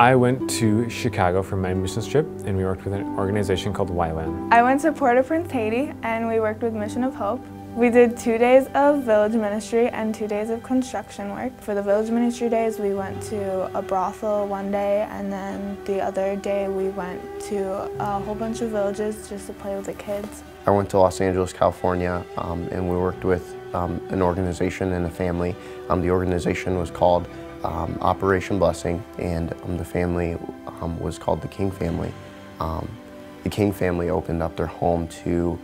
I went to Chicago for my missions trip, and we worked with an organization called YWAM. I went to Port-au-Prince, Haiti, and we worked with Mission of Hope. We did 2 days of village ministry and 2 days of construction work. For the village ministry days, we went to a brothel one day, and then the other day we went to a whole bunch of villages just to play with the kids. I went to Los Angeles, California, and we worked with an organization and a family. The organization was called Operation Blessing, and the family was called the King Family. The King family opened up their home to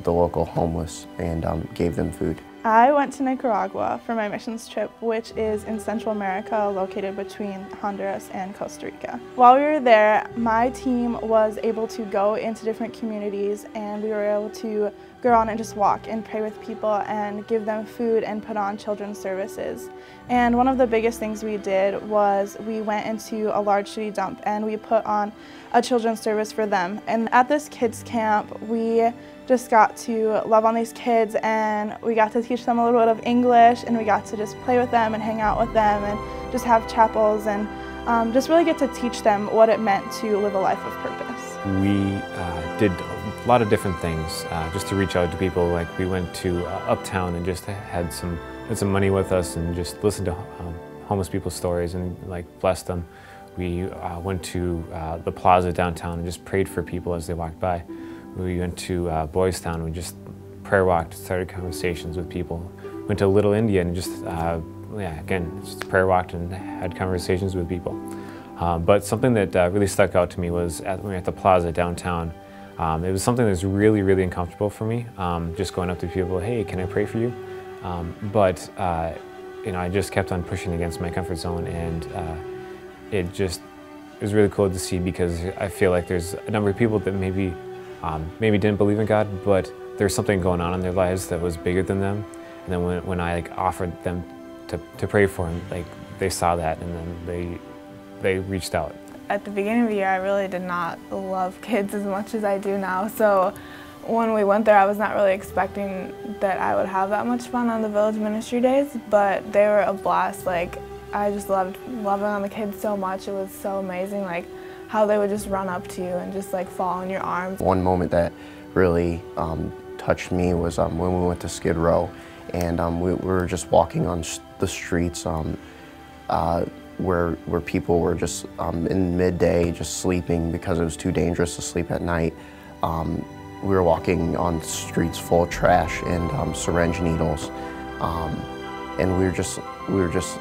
the local homeless and gave them food. I went to Nicaragua for my missions trip, which is in Central America, located between Honduras and Costa Rica. While we were there, my team was able to go into different communities, and we were able to go around and just walk and pray with people and give them food and put on children's services. And one of the biggest things we did was we went into a large city dump and we put on a children's service for them. And at this kids camp, we just got to love on these kids, and we got to teach them a little bit of English, and we got to just play with them and hang out with them and just have chapels and just really get to teach them what it meant to live a life of purpose. We did a lot of different things just to reach out to people. Like we went to Uptown and just had some money with us and just listened to homeless people's stories and like blessed them. We went to the plaza downtown and just prayed for people as they walked by. We went to Boys Town. We just prayer walked, started conversations with people. Went to Little India and just, again, just prayer walked and had conversations with people. But something that really stuck out to me was when we were at the plaza downtown. It was something that was really, really uncomfortable for me, just going up to people, hey, can I pray for you? But I just kept on pushing against my comfort zone, and it was really cool to see, because I feel like there's a number of people that maybe didn't believe in God, but there's something going on in their lives that was bigger than them. And then when I offered them to pray for him, they saw that, and then they reached out. At the beginning of the year, I really did not love kids as much as I do now. So when we went there, I was not really expecting that I would have that much fun on the village ministry days, but they were a blast. I just loved loving on the kids so much. It was so amazing, how they would just run up to you and just fall in your arms. One moment that really touched me was when we went to Skid Row, and we were just walking on the streets where people were just in midday just sleeping because it was too dangerous to sleep at night. We were walking on streets full of trash and syringe needles, and we were just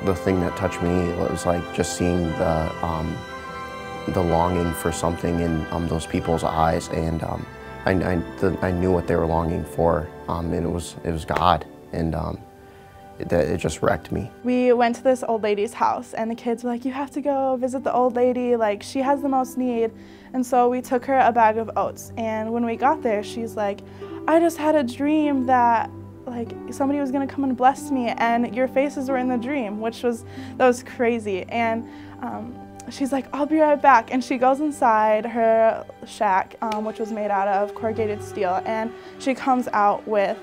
the thing that touched me was just seeing the longing for something in those people's eyes, and I knew what they were longing for, and it was God, and it just wrecked me. We went to this old lady's house, and the kids were like, you have to go visit the old lady, she has the most need. And so we took her a bag of oats, and when we got there, she's like, I just had a dream that somebody was gonna come and bless me, and your faces were in the dream, that was crazy. And she's like, I'll be right back. And she goes inside her shack, which was made out of corrugated steel, and she comes out with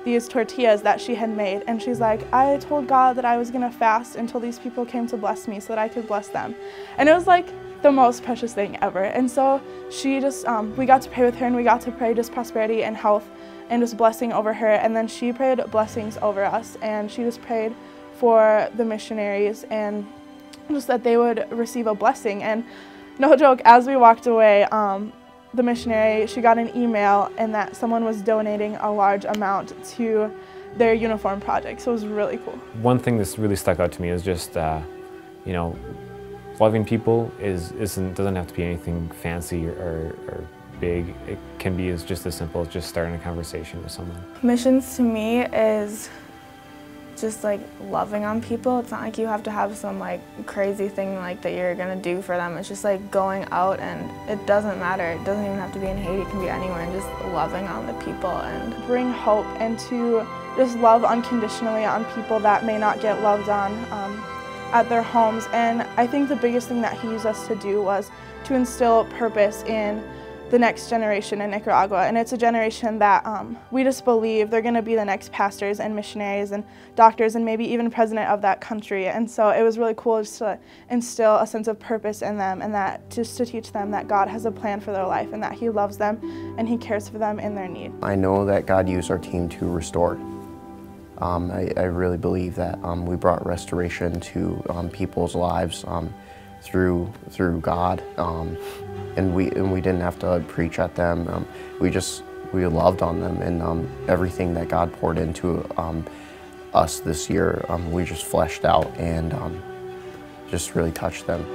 these tortillas that she had made, and she's like, I told God that I was gonna fast until these people came to bless me so that I could bless them. And it was the most precious thing ever. And so she just, we got to pray with her, and we got to pray just prosperity and health and just blessing over her. And then she prayed blessings over us, and she just prayed for the missionaries and just that they would receive a blessing. And no joke, as we walked away, the missionary, she got an email and that someone was donating a large amount to their uniform project, so it was really cool. One thing that's really stuck out to me is just, loving people doesn't have to be anything fancy or big. It can be just as simple as just starting a conversation with someone. Missions to me is just loving on people. It's not you have to have some crazy thing that you're gonna do for them. It's just going out, and it doesn't matter. It doesn't even have to be in Haiti. It can be anywhere, and just loving on the people and bring hope and to just love unconditionally on people that may not get loved on at their homes. And I think the biggest thing that he used us to do was to instill purpose in the next generation in Nicaragua. And it's a generation that we just believe they're going to be the next pastors and missionaries and doctors and maybe even president of that country. And so it was really cool just to instill a sense of purpose in them, and that just to teach them that God has a plan for their life and that He loves them and He cares for them in their need. I know that God used our team to restore. I really believe that we brought restoration to people's lives through God, and we didn't have to preach at them. We loved on them, and everything that God poured into us this year, we just fleshed out and just really touched them.